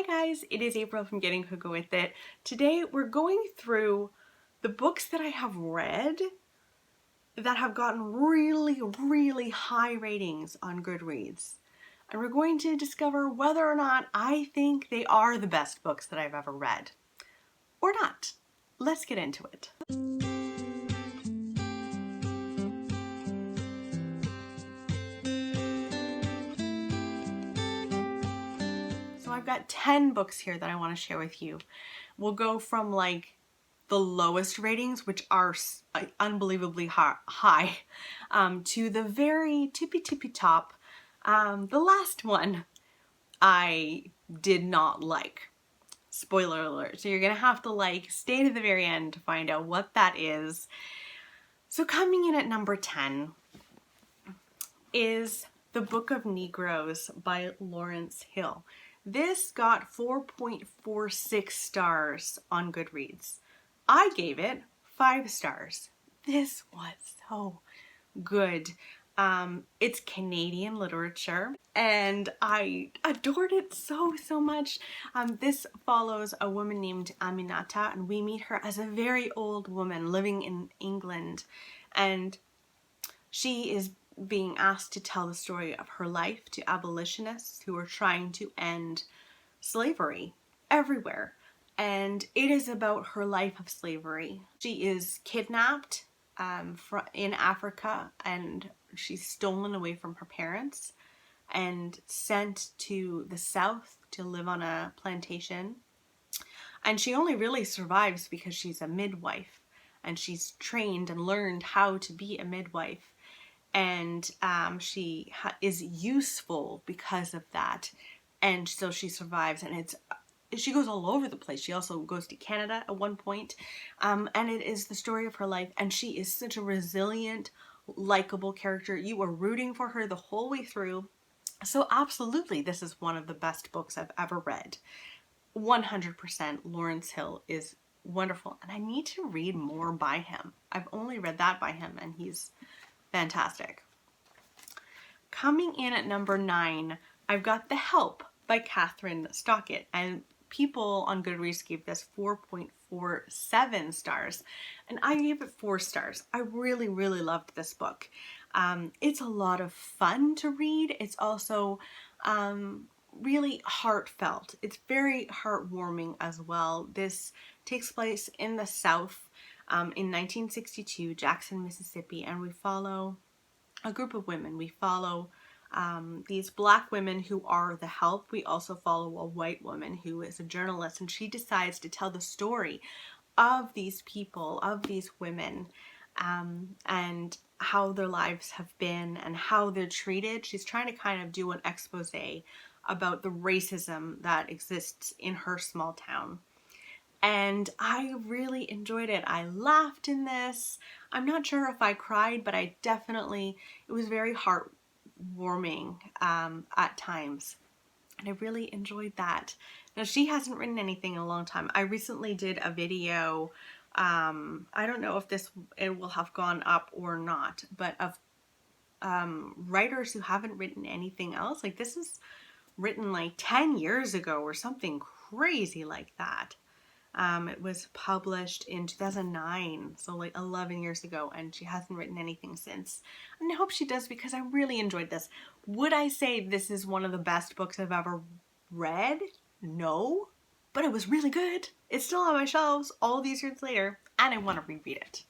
Hi guys, it is April from Getting Cuckoo With It. Today we're going through the books that I have read that have gotten really high ratings on Goodreads. And we're going to discover whether or not I think they are the best books that I've ever read. Or not. Let's get into it. So I've got 10 books here that I want to share with you. We'll go from like the lowest ratings, which are unbelievably high, to the very tippy top. The last one I did not like. Spoiler alert. So you're gonna have to stay to the very end to find out what that is. So coming in at number 10 is The Book of Negroes by Lawrence Hill. This got 4.46 stars on Goodreads. I gave it 5 stars. This was so good. It's Canadian literature and I adored it so much. This follows a woman named Aminata, and we meet her as a very old woman living in England, and she is being asked to tell the story of her life to abolitionists who are trying to end slavery everywhere. And it is about her life of slavery. She is kidnapped in Africa, and she's stolen away from her parents and sent to the south to live on a plantation. And she only really survives because she's a midwife, and she's trained and learned how to be a midwife. And she is useful because of that, and so she survives, and she goes all over the place. She also goes to Canada at one point, and it is the story of her life, and she is such a resilient, likable character. You are rooting for her the whole way through. So absolutely, this is one of the best books I've ever read. 100% Lawrence Hill is wonderful, and I need to read more by him. I've only read that by him, and he's fantastic. Coming in at number 9, I've got The Help by Catherine Stockett, and people on Goodreads gave this 4.47 stars, and I gave it 4 stars. I really loved this book. It's a lot of fun to read. It's also really heartfelt. It's very heartwarming as well. This takes place in the South in 1962, Jackson, Mississippi, and we follow a group of women. We follow these black women who are the help. We also follow a white woman who is a journalist, and she decides to tell the story of these people, of these women, and how their lives have been and how they're treated. She's trying to kind of do an expose about the racism that exists in her small town. And I really enjoyed it. I laughed in this. I'm not sure if I cried, but it was very heartwarming at times. And I really enjoyed that. Now, she hasn't written anything in a long time. I recently did a video, I don't know if it will have gone up or not, but of writers who haven't written anything else. Like, this is written like 10 years ago or something crazy like that. It was published in 2009, so like 11 years ago, and she hasn't written anything since. And I hope she does, because I really enjoyed this. Would I say this is one of the best books I've ever read? No, but it was really good. It's still on my shelves all these years later, and I want to reread it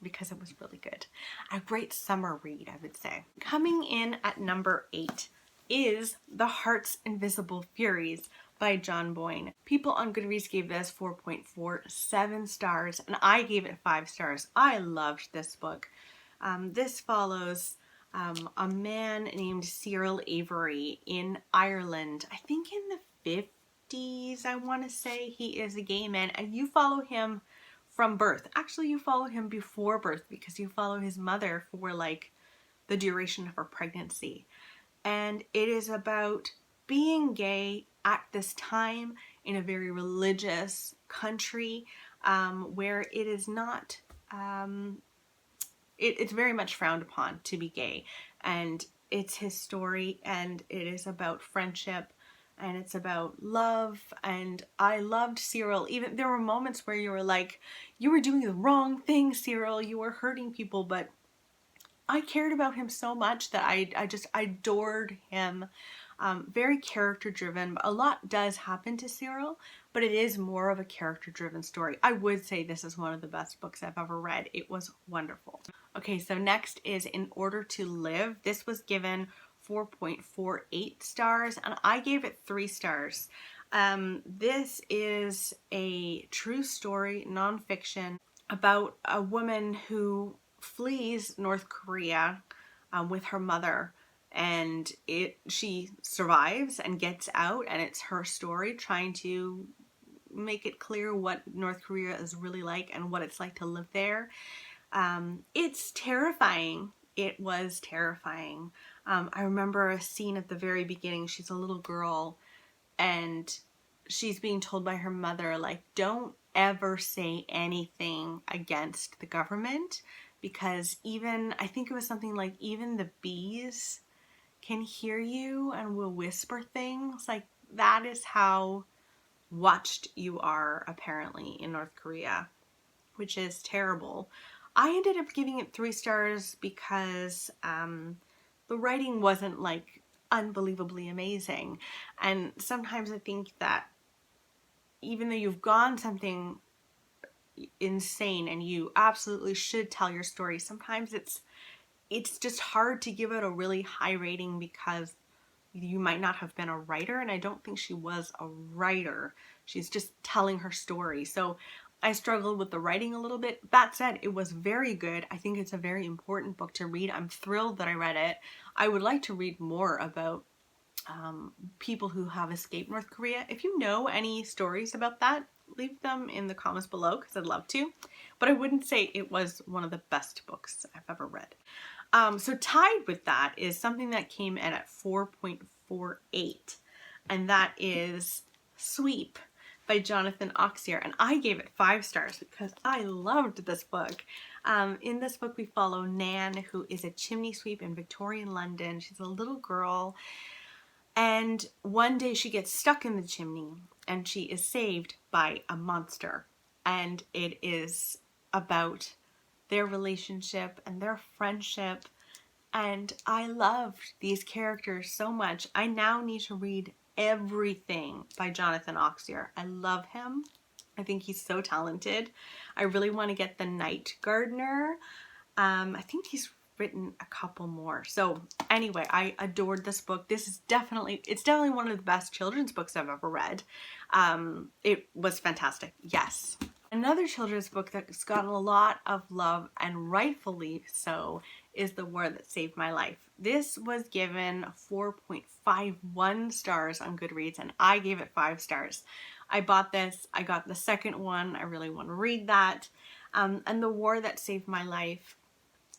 because it was really good. A great summer read, I would say. Coming in at number 8 is The Heart's Invisible Furies by John Boyne. People on Goodreads gave this 4.47 stars, and I gave it 5 stars. I loved this book. This follows a man named Cyril Avery in Ireland, I think in the 50s, I want to say. He is a gay man, and you follow him from birth. Actually, you follow him before birth, because you follow his mother for like the duration of her pregnancy. And it is about being gay at this time in a very religious country, where it is not, it's very much frowned upon to be gay. And it's his story, and it is about friendship and it's about love, and I loved Cyril. Even there were moments where you were like, you were doing the wrong thing, Cyril, you were hurting people, but I cared about him so much that I just adored him. Very character driven. A lot does happen to Cyril, but it is more of a character driven story. I would say this is one of the best books I've ever read. It was wonderful. Okay, so next is In Order to Live. This was given 4.48 stars, and I gave it 3 stars. This is a true story, nonfiction, about a woman who flees North Korea with her mother, and she survives and gets out, and it's her story trying to make it clear what North Korea is really like and what it's like to live there. It's terrifying. It was terrifying. I remember a scene at the very beginning. She's a little girl and she's being told by her mother, like, don't ever say anything against the government, because even, I think it was something like, even the bees can hear you and will whisper things. Like, that is how watched you are apparently in North Korea, which is terrible. I ended up giving it 3 stars because the writing wasn't like unbelievably amazing. And sometimes I think that even though you've gone something insane and you absolutely should tell your story, sometimes it's just hard to give it a really high rating because you might not have been a writer, and I don't think she was a writer. She's just telling her story. So I struggled with the writing a little bit. That said, it was very good. I think it's a very important book to read. I'm thrilled that I read it. I would like to read more about people who have escaped North Korea. If you know any stories about that, leave them in the comments below because I'd love to. But I wouldn't say it was one of the best books I've ever read. So tied with that is something that came in at 4.48, and that is Sweep by Jonathan Auxier, and I gave it 5 stars because I loved this book. In this book we follow Nan, who is a chimney sweep in Victorian London. She's a little girl, and one day she gets stuck in the chimney and she is saved by a monster, and it is about their relationship and their friendship, and I loved these characters so much. I now need to read everything by Jonathan Auxier. I love him. I think he's so talented. I really want to get The Night Gardener. I think he's written a couple more. So anyway, I adored this book. It's definitely one of the best children's books I've ever read. It was fantastic. Yes. Another children's book that's gotten a lot of love, and rightfully so, is The War That Saved My Life. This was given 4.51 stars on Goodreads, and I gave it 5 stars. I bought this. I got the second one. I really want to read that. And The War That Saved My Life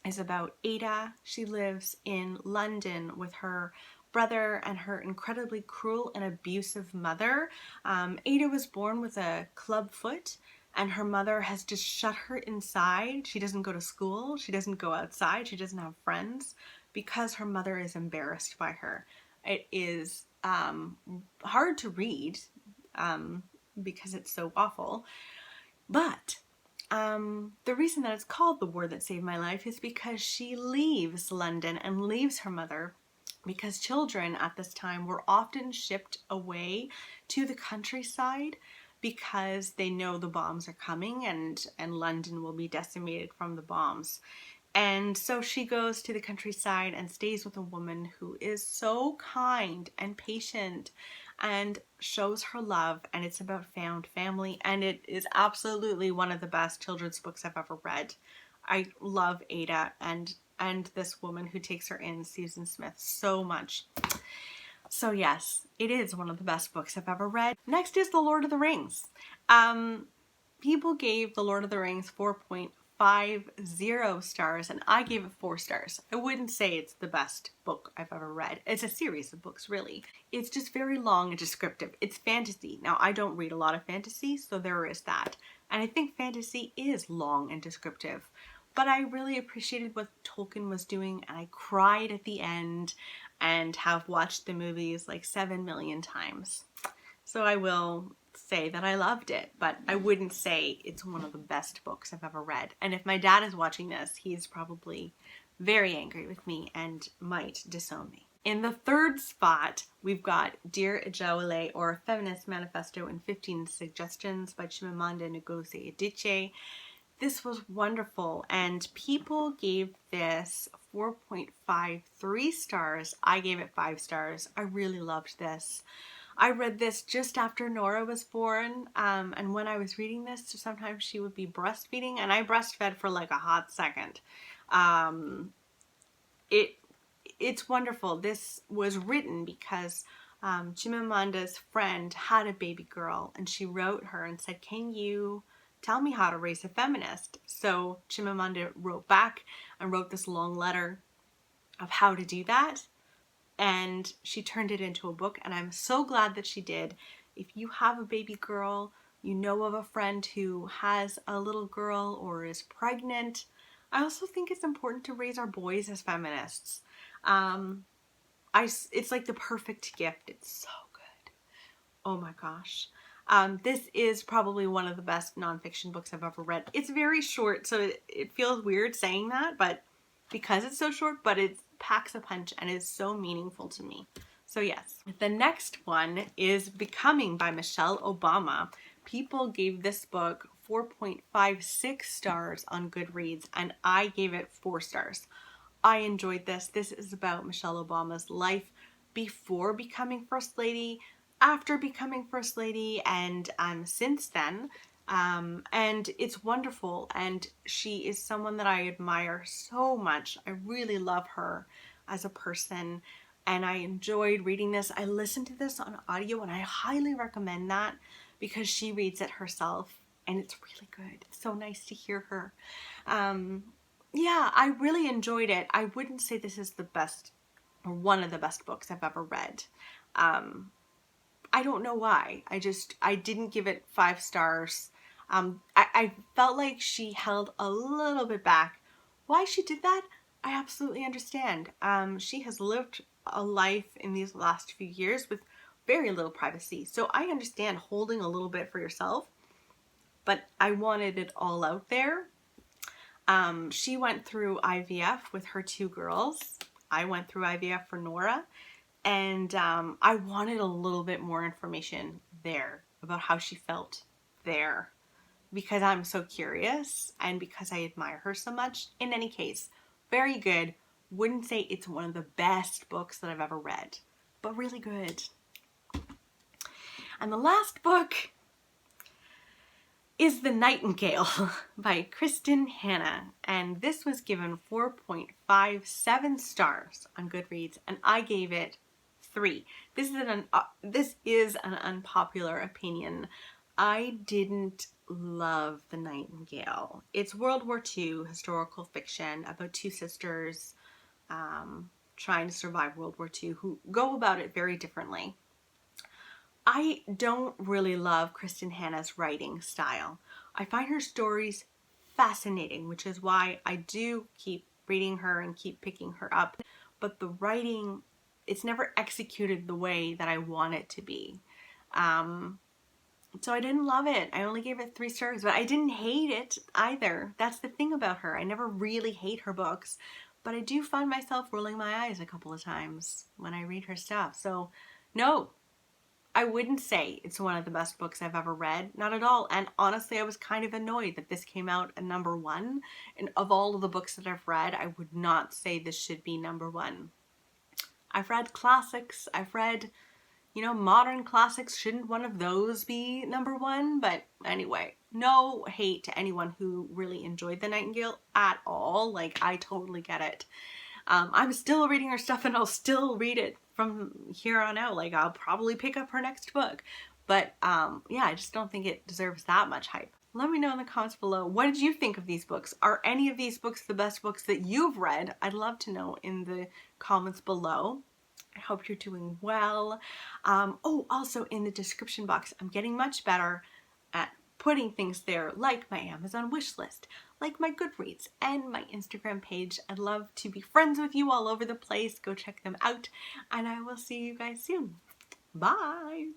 is about Ada. She lives in London with her brother and her incredibly cruel and abusive mother. Ada was born with a club foot, and her mother has just shut her inside. She doesn't go to school. She doesn't go outside. She doesn't have friends because her mother is embarrassed by her. It is hard to read because it's so awful. But the reason that it's called The War That Saved My Life is because she leaves London and leaves her mother, because children at this time were often shipped away to the countryside because they know the bombs are coming and London will be decimated from the bombs. And so she goes to the countryside and stays with a woman who is so kind and patient and shows her love, and it's about found family, and it is absolutely one of the best children's books I've ever read. I love Ada and this woman who takes her in, Susan Smith, so much. So yes, it is one of the best books I've ever read. Next is The Lord of the Rings. People gave The Lord of the Rings 4.50 stars, and I gave it 4 stars. I wouldn't say it's the best book I've ever read. It's a series of books, really. It's just very long and descriptive. It's fantasy. Now, I don't read a lot of fantasy, so there is that. And I think fantasy is long and descriptive. But I really appreciated what Tolkien was doing, and I cried at the end. and have watched the movies like 7 million times. So I will say that I loved it, but I wouldn't say it's one of the best books I've ever read. And if my dad is watching this, he's probably very angry with me and might disown me. In the third spot, we've got Dear Ijawele, or A Feminist Manifesto in 15 Suggestions by Chimamanda Ngozi Adichie. This was wonderful, and people gave this 4.53 stars. I gave it 5 stars. I really loved this. I read this just after Nora was born, and when I was reading this, sometimes she would be breastfeeding, and I breastfed for like a hot second. It's wonderful. This was written because Chimamanda's friend had a baby girl, and she wrote her and said, "Can you tell me how to raise a feminist?" So Chimamanda wrote back and wrote this long letter of how to do that, and she turned it into a book, and I'm so glad that she did. If you have a baby girl, you know of a friend who has a little girl or is pregnant, I also think it's important to raise our boys as feminists. It's like the perfect gift. It's so good. Oh my gosh. This is probably one of the best nonfiction books I've ever read. It's very short, so it feels weird saying that, but because it's so short, but it packs a punch and is so meaningful to me. So yes. The next one is Becoming by Michelle Obama. People gave this book 4.56 stars on Goodreads, and I gave it 4 stars. I enjoyed this. This is about Michelle Obama's life before becoming First Lady, after becoming First Lady, and since then. And it's wonderful, and she is someone that I admire so much. I really love her as a person, and I enjoyed reading this. I listened to this on audio, and I highly recommend that because she reads it herself, and it's really good. It's so nice to hear her. Yeah, I really enjoyed it. I wouldn't say this is the best or one of the best books I've ever read. I don't know why. I didn't give it 5 stars. I felt like she held a little bit back. Why she did that, I absolutely understand. She has lived a life in these last few years with very little privacy. So I understand holding a little bit for yourself, but I wanted it all out there. She went through IVF with her 2 girls. I went through IVF for Nora. And I wanted a little bit more information there about how she felt there, because I'm so curious and because I admire her so much. In any case, very good. Wouldn't say it's one of the best books that I've ever read, but really good. And the last book is The Nightingale by Kristen Hanna, and this was given 4.57 stars on Goodreads, and I gave it 3. This is an unpopular opinion. I didn't love The Nightingale. It's World War II historical fiction about 2 sisters trying to survive World War II who go about it very differently. I don't really love Kristen Hanna's writing style. I find her stories fascinating, which is why I do keep reading her and keep picking her up. But the writing, it's never executed the way that I want it to be. So I didn't love it. I only gave it 3 stars, but I didn't hate it either. That's the thing about her. I never really hate her books, but I do find myself rolling my eyes a couple of times when I read her stuff. So no, I wouldn't say it's one of the best books I've ever read. Not at all. And honestly, I was kind of annoyed that this came out at number 1. And of all of the books that I've read, I would not say this should be number 1. I've read classics. I've read, modern classics. Shouldn't one of those be number 1? But anyway, no hate to anyone who really enjoyed The Nightingale at all. Like, I totally get it. I'm still reading her stuff, and I'll still read it from here on out. Like, I'll probably pick up her next book. But yeah, I just don't think it deserves that much hype. Let me know in the comments below, what did you think of these books? Are any of these books the best books that you've read? I'd love to know in the comments below. I hope you're doing well. Oh, also in the description box, I'm getting much better at putting things there, like my Amazon wish list, like my Goodreads and my Instagram page. I'd love to be friends with you all over the place. Go check them out, and I will see you guys soon. Bye!